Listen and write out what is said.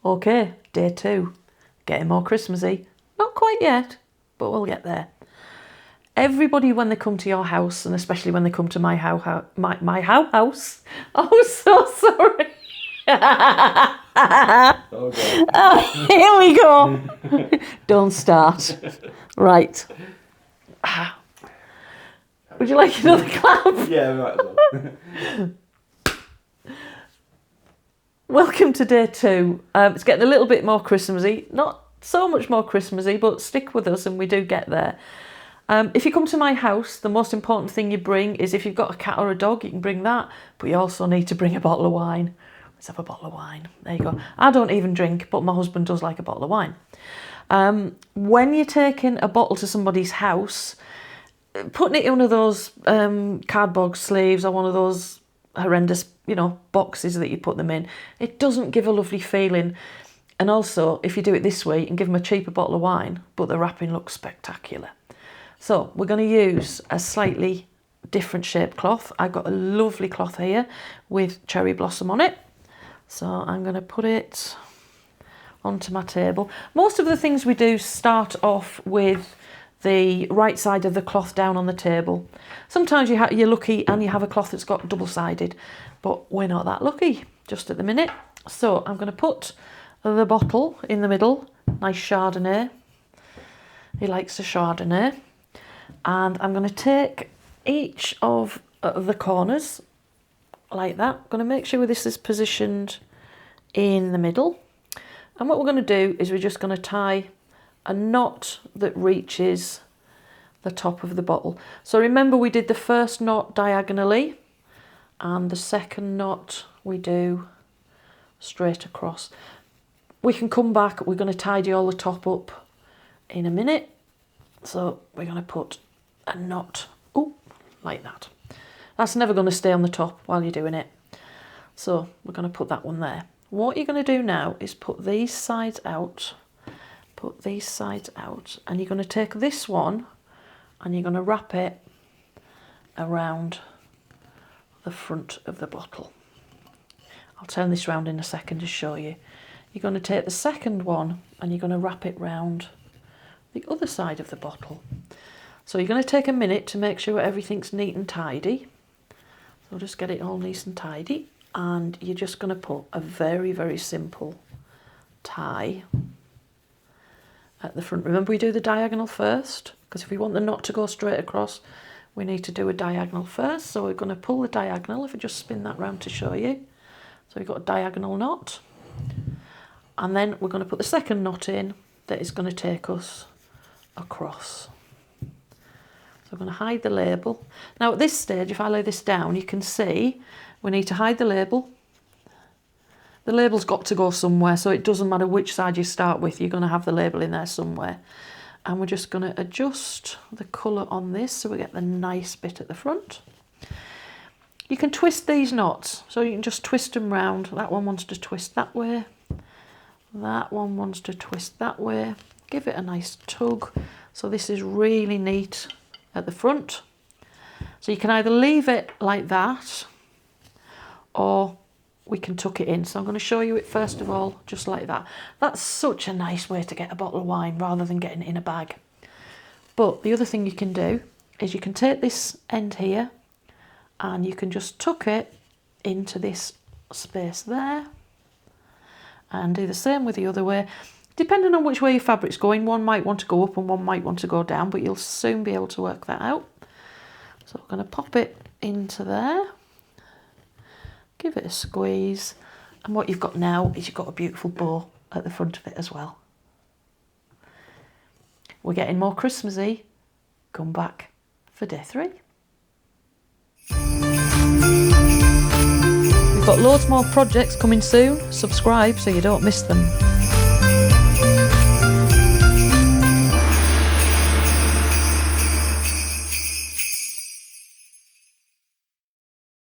Okay, day 2. Getting more Christmassy. Not quite yet, but we'll get there. Everybody, when they come to your house, and especially when they come to my house, oh, so sorry. Okay. Oh, here we go. Don't start. Right. Would you like another clap? Yeah, we might as well. Welcome to day 2. It's getting a little bit more Christmassy. Not so much more Christmassy, but stick with us and we do get there. If you come to my house, the most important thing you bring is, if you've got a cat or a dog, you can bring that, but you also need to bring a bottle of wine. Let's have a bottle of wine. There you go. I don't even drink, but my husband does like a bottle of wine. When you're taking a bottle to somebody's house, putting it in one of those cardboard sleeves or one of those horrendous, boxes that you put them in, it doesn't give a lovely feeling. And also, if you do it this way, you can give them a cheaper bottle of wine, but the wrapping looks spectacular. So we're going to use a slightly different shaped cloth. I've got a lovely cloth here with cherry blossom on it. So I'm going to put it onto my table. Most of the things we do start off with the right side of the cloth down on the table. Sometimes you're lucky and you have a cloth that's got double-sided, but we're not that lucky just at the minute. So I'm going to put the bottle in the middle, nice Chardonnay. He likes a Chardonnay. And I'm going to take each of the corners like that. I'm going to make sure this is positioned in the middle. And what we're going to do is we're just going to tie a knot that reaches the top of the bottle. So remember, we did the first knot diagonally and the second knot we do straight across. We can come back, we're going to tidy all the top up in a minute. So we're going to put a knot, like that. That's never going to stay on the top while you're doing it. So we're going to put that one there. What you're going to do now is put these sides out, and you're going to take this one and you're going to wrap it around the front of the bottle. I'll turn this round in a second to show you. You're going to take the second one and you're going to wrap it round the other side of the bottle. So you're going to take a minute to make sure everything's neat and tidy. So just get it all nice and tidy, and you're just going to put a very, very simple tie at the front. Remember, we do the diagonal first, because if we want the knot to go straight across, we need to do a diagonal first. So we're going to pull the diagonal. If I just spin that round to show you. So we've got a diagonal knot, and then we're going to put the second knot in that is going to take us across. So I'm going to hide the label. Now at this stage, if I lay this down, you can see we need to hide the label. The label's got to go somewhere, so it doesn't matter which side you start with, you're going to have the label in there somewhere. And we're just going to adjust the colour on this so we get the nice bit at the front. You can twist these knots, so you can just twist them round. That one wants to twist that way. That one wants to twist that way. Give it a nice tug. So this is really neat at the front. So you can either leave it like that, or we can tuck it in. So I'm going to show you it first of all, just like that. That's such a nice way to get a bottle of wine rather than getting it in a bag. But the other thing you can do is you can take this end here and you can just tuck it into this space there, and do the same with the other way. Depending on which way your fabric's going, one might want to go up and one might want to go down, but you'll soon be able to work that out. So I'm going to pop it into there, give it a squeeze, and what you've got now is you've got a beautiful bow at the front of it as well. We're getting more Christmassy. Come back for day 3. We've got loads more projects coming soon. Subscribe so you don't miss them.